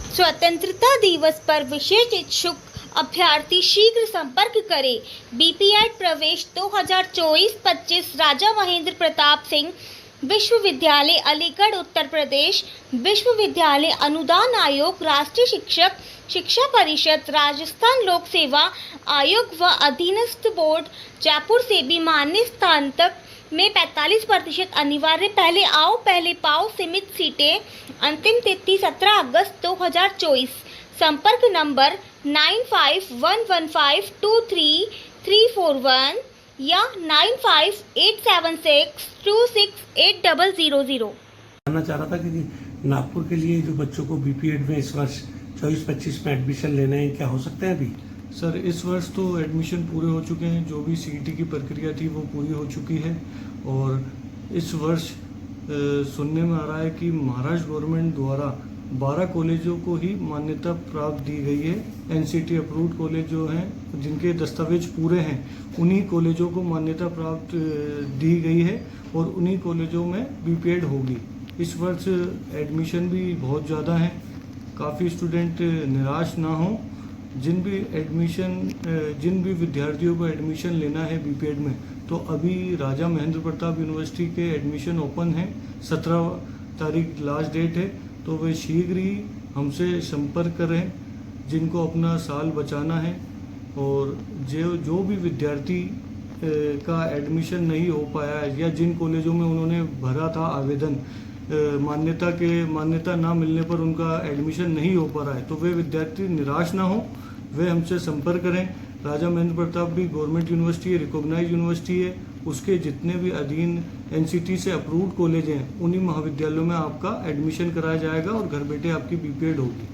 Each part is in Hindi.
स्वतंत्रता दिवस पर विशेष इच्छुक अभ्यर्थी शीघ्र संपर्क करें। बीपीएड प्रवेश 2024-25 राजा महेंद्र प्रताप सिंह विश्वविद्यालय अलीगढ़ उत्तर प्रदेश, विश्वविद्यालय अनुदान आयोग, राष्ट्रीय शिक्षक शिक्षा परिषद, राजस्थान लोक सेवा आयोग व अधीनस्थ बोर्ड जयपुर से भी मान्य स्थान तक में 45% अनिवार्य पहले आओ पहले पाओ सीमित सीटें। अंतिम तिथि 17 अगस्त 2024। संपर्क नंबर 9511523341 या 9587626800। जानना चाह रहा था कि नागपुर के लिए जो बच्चों को बीपीएड में इस वर्ष 24-25 में एडमिशन लेने हैं, क्या हो सकते हैं अभी? सर इस वर्ष तो एडमिशन पूरे हो चुके हैं, जो भी सीईटी की प्रक्रिया थी वो पूरी हो चुकी है। और इस वर्ष सुनने में आ रहा है कि महाराष्ट्र गवर्नमेंट द्वारा 12 कॉलेजों को ही मान्यता प्राप्त दी गई है। एनसीटी अप्रूव्ड कॉलेज जो हैं, जिनके दस्तावेज पूरे हैं, उन्हीं कॉलेजों को मान्यता प्राप्त दी गई है और उन्हीं कॉलेजों में बीपीएड होगी। इस वर्ष एडमिशन भी बहुत ज़्यादा है, काफ़ी स्टूडेंट निराश ना हो। जिन भी विद्यार्थियों को एडमिशन लेना है बीपीएड में, तो अभी राजा महेंद्र प्रताप यूनिवर्सिटी के एडमिशन ओपन है, 17 तारीख लास्ट डेट है। तो वे शीघ्र ही हमसे संपर्क करें जिनको अपना साल बचाना है। और जो भी विद्यार्थी का एडमिशन नहीं हो पाया है या जिन कॉलेजों में उन्होंने भरा था आवेदन, मान्यता ना मिलने पर उनका एडमिशन नहीं हो पा रहा है, तो वे विद्यार्थी निराश ना हो, वे हमसे संपर्क करें। राजा महेंद्र प्रताप भी गवर्नमेंट यूनिवर्सिटी है, रिकॉग्नाइज यूनिवर्सिटी है। उसके जितने भी अधीन एनसीटी से अप्रूव्ड कॉलेज हैं, उन्हीं महाविद्यालयों में आपका एडमिशन कराया जाएगा और घर बैठे आपकी बीपीएड होगी।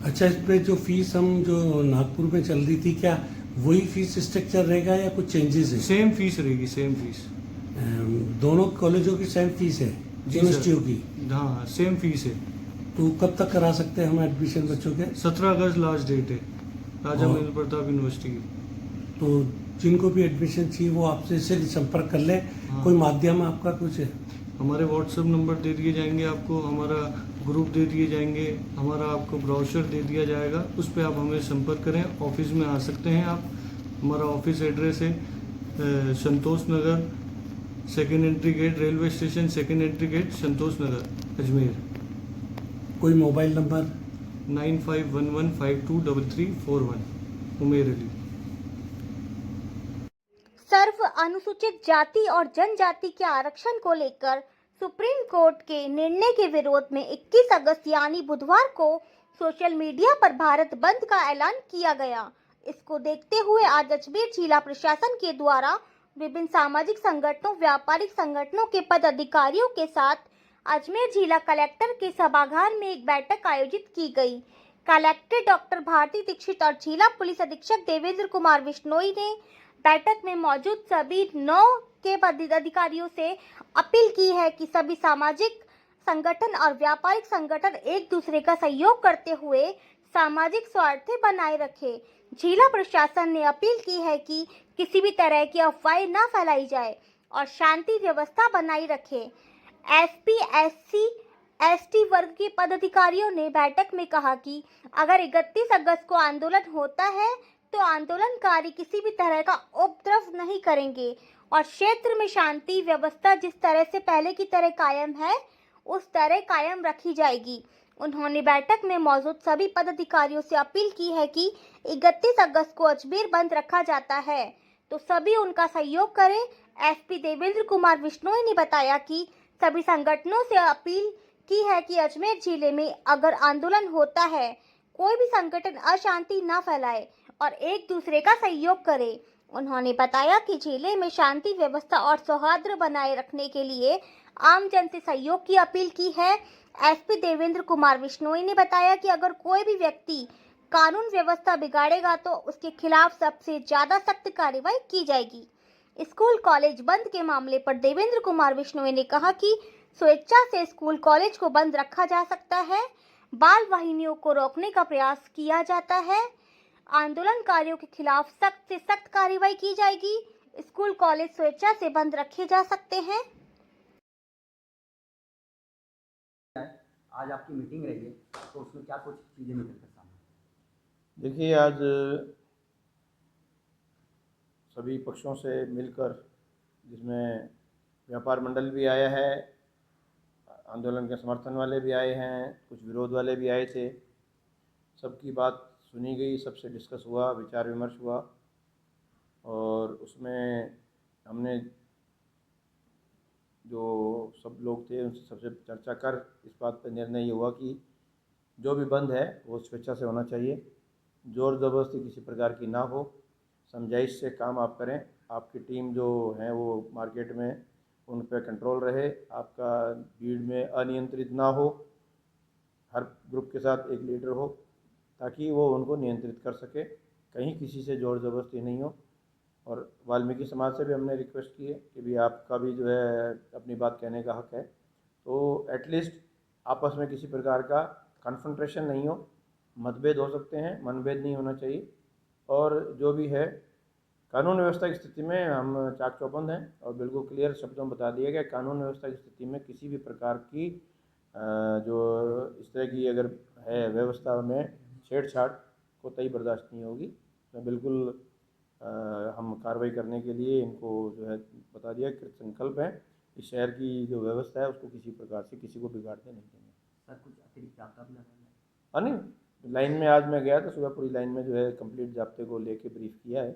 अच्छा, इस पे जो फीस हम जो नागपुर में चल रही थी, क्या वही फीस स्ट्रक्चर रहेगा या कुछ चेंजेस है? सेम फीस रहेगी, सेम फीस। दोनों कॉलेजों की सेम फीस है यूनिवर्सिटियों की? हाँ, सेम फीस है। तो कब तक करा सकते हैं हम एडमिशन बच्चों के? 17 अगस्त लास्ट डेट है राजा महेंद्र प्रताप यूनिवर्सिटी की। तो जिनको भी एडमिशन चाहिए वो आपसे सिर्फ संपर्क कर ले। हाँ। कोई माध्यम आपका कुछ है? हमारे व्हाट्सएप नंबर दे दिए जाएंगे आपको, हमारा ग्रुप दे दिए जाएंगे, हमारा आपको ब्राउचर दे दिया जाएगा, उस पर आप हमें संपर्क करें। ऑफिस में आ सकते हैं आप। हमारा ऑफिस एड्रेस है Santosh Nagar, second entry gate, railway station second entry gate, Santosh Nagar, Ajmer. कोई मोबाइल नंबर? 9511523341। उमेर अली। सर्व अनुसूचित जाति और जनजाति के आरक्षण को लेकर सुप्रीम कोर्ट के निर्णय के विरोध में 21 अगस्त यानी बुधवार को सोशल मीडिया पर भारत बंद का ऐलान किया गया। इसको देखते हुए आज अजमेर जिला प्रशासन के द्वारा विभिन्न सामाजिक संगठनों, व्यापारिक संगठनों के पदाधिकारियों के साथ अजमेर जिला कलेक्टर के सभागार में एक बैठक आयोजित की गई। कलेक्टर डॉक्टर भारती दीक्षित और जिला पुलिस अधीक्षक देवेंद्र कुमार बिश्नोई ने बैठक में मौजूद सभी 9 के पदाधिकारियों से अपील की है कि सभी सामाजिक संगठन और व्यापारिक संगठन एक दूसरे का सहयोग करते हुए सामाजिक स्वार्थ बनाए रखें। जिला प्रशासन ने अपील की है कि किसी भी तरह की अफवाहें न फैलाई जाए और शांति व्यवस्था बनाई रखें। एसपी, एससी, एसटी वर्ग के पदाधिकारियों ने बैठक में कहा कि अगर 31 अगस्त को आंदोलन होता है तो आंदोलनकारी किसी भी तरह का उपद्रव नहीं करेंगे और क्षेत्र में शांति व्यवस्था जिस तरह से पहले की तरह कायम है उस तरह कायम रखी जाएगी। उन्होंने बैठक में मौजूद सभी पदाधिकारियों से अपील की है कि 31 अगस्त को अजमेर बंद रखा जाता है तो सभी उनका सहयोग करें। एसपी देवेंद्र कुमार बिश्नोई ने बताया कि सभी संगठनों से अपील की है कि अजमेर जिले में अगर आंदोलन होता है, कोई भी संगठन अशांति न फैलाए और एक दूसरे का सहयोग करे। उन्होंने बताया कि जिले में शांति व्यवस्था और सौहार्द बनाए रखने के लिए आम जन से सहयोग की अपील की है। एसपी देवेंद्र कुमार बिश्नोई ने बताया कि अगर कोई भी व्यक्ति कानून व्यवस्था बिगाड़ेगा तो उसके खिलाफ सबसे ज्यादा सख्त कार्रवाई की जाएगी। स्कूल कॉलेज बंद के मामले पर देवेंद्र कुमार बिश्नोई ने कहा कि स्वेच्छा से स्कूल कॉलेज को बंद रखा जा सकता है, बाल वाहिनियों को रोकने का प्रयास किया जाता है, आंदोलनकारियों के खिलाफ सख्त से सख्त कार्रवाई की जाएगी। स्कूल कॉलेज स्वेच्छा से बंद रखे जा सकते हैं। आज आपकी मीटिंग रही है, तो उसमें क्या कुछ चीज़ें निकल कर सामने? देखिए, आज सभी पक्षों से मिलकर, जिसमें व्यापार मंडल भी आया है, आंदोलन के समर्थन वाले भी आए हैं, कुछ विरोध वाले भी आए थे, सबकी बात सुनी गई, सबसे डिस्कस हुआ, विचार विमर्श हुआ और उसमें हमने जो सब लोग थे उनसे सबसे चर्चा कर इस बात पर निर्णय ये हुआ कि जो भी बंद है वो स्वेच्छा से होना चाहिए, ज़ोर ज़बरदस्ती किसी प्रकार की ना हो, समझाइश से काम आप करें। आपकी टीम जो है वो मार्केट में उन पर कंट्रोल रहे, आपका भीड़ में अनियंत्रित ना हो, हर ग्रुप के साथ एक लीडर हो ताकि वो उनको नियंत्रित कर सके, कहीं किसी से ज़ोर ज़बरदस्ती नहीं हो। और वाल्मीकि समाज से भी हमने रिक्वेस्ट की है कि भी आपका भी जो है अपनी बात कहने का हक है, तो एटलीस्ट आपस में किसी प्रकार का कन्फ्रंटेशन नहीं हो, मतभेद हो सकते हैं, मनभेद नहीं होना चाहिए। और जो भी है कानून व्यवस्था की स्थिति में हम चाक चौबंद हैं और बिल्कुल क्लियर शब्दों में बता दिया गया, कानून व्यवस्था की स्थिति में किसी भी प्रकार की जो इस तरह की अगर है व्यवस्था में छेड़छाड़ को तय बर्दाश्त नहीं होगी। तो बिल्कुल हम कार्रवाई करने के लिए इनको जो है बता दिया कि संकल्प है, इस शहर की जो व्यवस्था है उसको किसी प्रकार से किसी को बिगाड़ने नहीं देंगे। सर, कुछ अतिरिक्त जाब्ता भी लगा है? हाँ, नहीं, लाइन में आज मैं गया तो सुबह पूरी लाइन में जो है कंप्लीट जाब्ते को लेके ब्रीफ किया है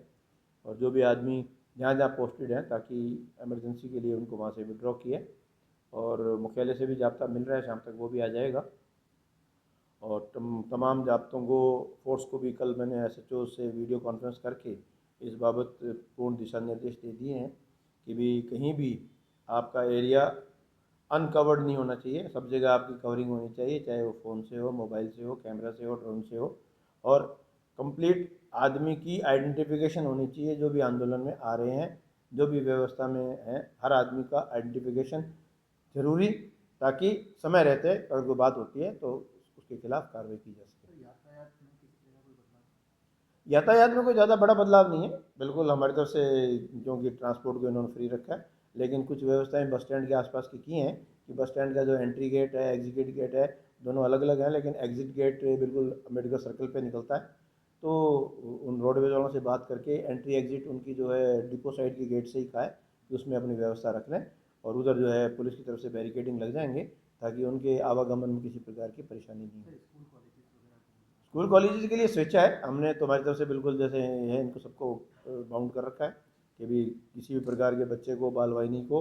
और जो भी आदमी जहाँ जहाँ पोस्टेड हैं ताकि इमरजेंसी के लिए उनको वहाँ से विड्रॉ किया और मुख्यालय से भी जाब्ता मिल रहा है, शाम तक वो भी आ जाएगा। और तमाम जाब्तों को फोर्स को भी कल मैंने SHO से वीडियो कॉन्फ्रेंस करके इस बाबत पूर्ण दिशा निर्देश दे दिए हैं कि भी कहीं भी आपका एरिया अनकवर्ड नहीं होना चाहिए, सब जगह आपकी कवरिंग होनी चाहिए, चाहे वो फ़ोन से हो, मोबाइल से हो, कैमरा से हो, ड्रोन से हो। और कंप्लीट आदमी की आइडेंटिफिकेशन होनी चाहिए, जो भी आंदोलन में आ रहे हैं, जो भी व्यवस्था में हैं, हर आदमी का आइडेंटिफिकेशन ज़रूरी, ताकि समय रहते अगर कोई बात होती है तो उसके खिलाफ कार्रवाई की जा सके। यातायात में कोई ज़्यादा बड़ा बदलाव नहीं है, बिल्कुल हमारी तरफ से, क्योंकि ट्रांसपोर्ट को इन्होंने फ्री रखा है, लेकिन कुछ व्यवस्थाएं बस स्टैंड के आसपास की हैं कि बस स्टैंड का जो एंट्री गेट है, एग्जिट गेट है, दोनों अलग अलग हैं, लेकिन एग्जिट गेट बिल्कुल अम्बेडकर सर्कल पे निकलता है। तो उन रोडवेज वालों से बात करके एंट्री एग्जिट उनकी जो है डिपो साइड की गेट से ही खाए कि उसमें अपनी व्यवस्था रख लें और उधर जो है पुलिस की तरफ से बैरिकेडिंग लग जाएंगे ताकि उनके आवागमन में किसी प्रकार की परेशानी नहीं हो। स्कूल कॉलेजेस के लिए स्वेच्छा है, हमने तो हमारी तरफ से बिल्कुल जैसे है इनको सबको बाउंड कर रखा है कि भी किसी भी प्रकार के बच्चे को, बाल वाहिनी को,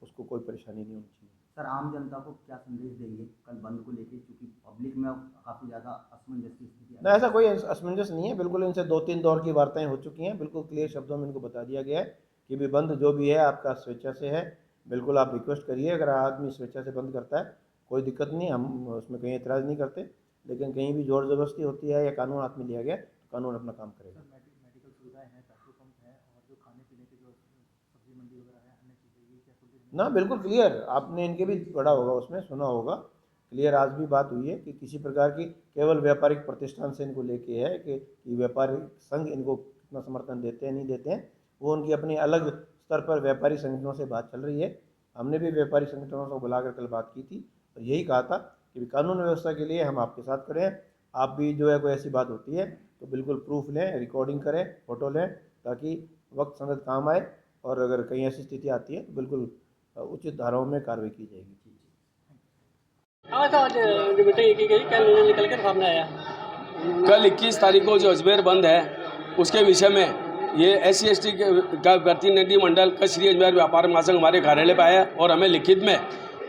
उसको कोई परेशानी नहीं होनी चाहिए। सर, आम जनता को क्या संदेश देंगे कल बंद को लेकर, क्योंकि पब्लिक में काफ़ी ज़्यादा असमंजस की स्थिति है? ना, ऐसा कोई असमंजस नहीं है, बिल्कुल इनसे 2-3 दौर की वार्ताएं हो चुकी हैं, बिल्कुल क्लियर शब्दों में इनको बता दिया गया है कि भी बंद जो भी है आपका स्वेच्छा से है, बिल्कुल आप रिक्वेस्ट करिए, अगर आदमी स्वेच्छा से बंद करता है कोई दिक्कत नहीं, हम उसमें कहीं एतराज़ नहीं करते, लेकिन कहीं भी जोर ज़बरदस्ती होती है या कानून हाथ में लिया गया तो कानून अपना काम करेगा। मेडिकल सुविधाएं हैं, पेट्रोल पंप है और जो खाने पीने के जो सब्जी मंडी वगैरह है, अन्य चीज़ें, ये क्या सुविधा? ना, बिल्कुल क्लियर, आपने इनके भी पढ़ा होगा, उसमें सुना होगा, क्लियर आज भी बात हुई है कि किसी प्रकार की केवल व्यापारिक प्रतिष्ठान से इनको लेके है कि व्यापारिक संघ इनको कितना समर्थन देते हैं नहीं देते हैं, वो उनकी अपनी अलग स्तर पर व्यापारी संगठनों से बात चल रही है। हमने भी व्यापारी संगठनों को बुलाकर कल बात की थी और यही कहा था कि कानून व्यवस्था के लिए हम आपके साथ खड़े हैं, आप भी जो है कोई ऐसी बात होती है तो बिल्कुल प्रूफ लें, रिकॉर्डिंग करें, फ़ोटो लें, ताकि वक्त संगत काम आए और अगर कहीं ऐसी स्थिति आती है तो बिल्कुल उचित धाराओं में कार्रवाई की जाएगी। कल 21 तारीख को जो अजमेर बंद है उसके विषय में ये SC/ST का प्रतिनिधि मंडल का श्री अजमेर व्यापार महासंघ हमारे कार्यालय पर आया और हमें लिखित में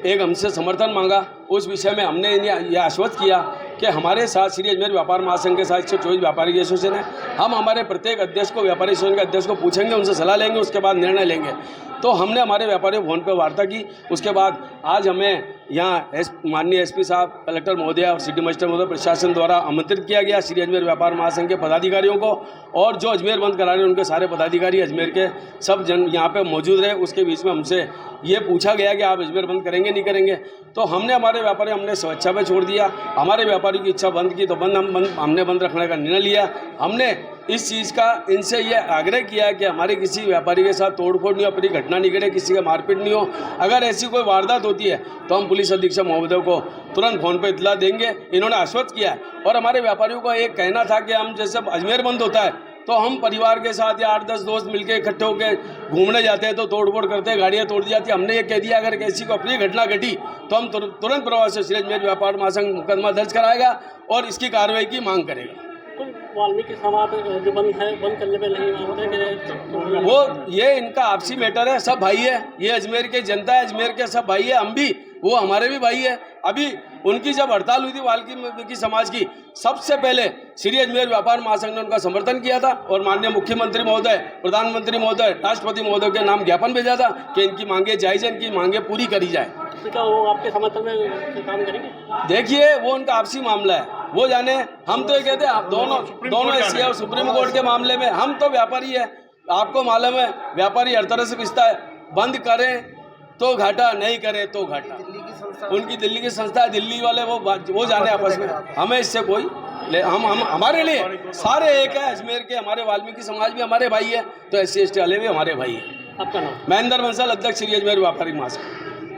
एक हमसे समर्थन मांगा। उस विषय में हमने यह आश्वस्त किया कि हमारे साथ श्री अजमेर व्यापार महासंघ के साथ 124 व्यापारी एसोसिएशन है, हम हमारे प्रत्येक अध्यक्ष को, व्यापारी एसोसिएशन के अध्यक्ष को पूछेंगे, उनसे सलाह लेंगे, उसके बाद निर्णय लेंगे। तो हमने हमारे व्यापारियों फोन पर वार्ता की। उसके बाद आज हमें यहाँ माननीय SP साहब, कलेक्टर महोदय और सिटी मजिस्ट्रेट महोदय प्रशासन द्वारा आमंत्रित किया गया श्री अजमेर व्यापार महासंघ के पदाधिकारियों को, और जो अजमेर बंद करा रहे हैं उनके सारे पदाधिकारी अजमेर के सब जन यहाँ पे मौजूद रहे। उसके बीच में हमसे ये पूछा गया कि आप अजमेर बंद करेंगे नहीं करेंगे, तो हमने हमारे व्यापारी हमने स्वेच्छा पे छोड़ दिया। हमारे व्यापारियों की इच्छा बंद की तो हमने बंद रखने का निर्णय लिया। हमने इस चीज़ का इनसे ये आग्रह किया है कि हमारे किसी व्यापारी के साथ तोड़फोड़ नहीं हो, अपनी घटना नहीं घटे, किसी का मारपीट नहीं हो। अगर ऐसी कोई वारदात होती है तो हम पुलिस अधीक्षक महोदय को तुरंत फ़ोन पर इतला देंगे, इन्होंने आश्वस्त किया है। और हमारे व्यापारियों का एक कहना था कि हम जैसे अजमेर बंद होता है तो हम परिवार के साथ या 8-10 दोस्त मिलकर इकट्ठे होकर घूमने जाते हैं तो तोड़फोड़ करते हैं, गाड़ियाँ तोड़ दी जाती है। हमने ये कह दिया अगर किसी को अपनी घटना घटी तो हम तुरंत प्रभाव से श्री अजमेर व्यापार महासंघ मुकदमा दर्ज कराएगा और इसकी कार्रवाई की मांग करेगा। वाल्मीकि समाज जो बंद करने पे नहीं मानते, वो ये इनका आपसी मैटर है, सब भाई है, ये अजमेर की जनता है, अजमेर के सब भाई है, हम भी, वो हमारे भी भाई है। अभी उनकी जब हड़ताल हुई थी वाल्मीकि समाज की, सबसे पहले श्री अजमेर व्यापार महासंघ ने उनका समर्थन किया था और माननीय मुख्यमंत्री महोदय, प्रधानमंत्री महोदय, राष्ट्रपति महोदय के नाम ज्ञापन भेजा था कि इनकी मांगे जायज है, इनकी मांगे पूरी करी जाए। तो क्या वो आपके समर्थन में काम करेंगे? देखिए वो उनका आपसी मामला है, वो जाने। हम तो ये कहते हैं दोनों ऐसी है और सुप्रीम कोर्ट के मामले में हम तो व्यापारी है, आपको मालूम है व्यापारी हर तरह से पिसता है। बंद करें तो घाटा, नहीं करें तो घाटा। उनकी दिल्ली की संस्था है, दिल्ली वाले वो जाने आपस में, हमें इससे कोई हम हमारे लिए सारे एक है। अजमेर के हमारे वाल्मीकि समाज भी हमारे भाई है तो SC ST वाले भी हमारे भाई है। आपका नाम? महेंद्र बंसल, अध्यक्ष श्री अजमेर व्यापारी महासंघ।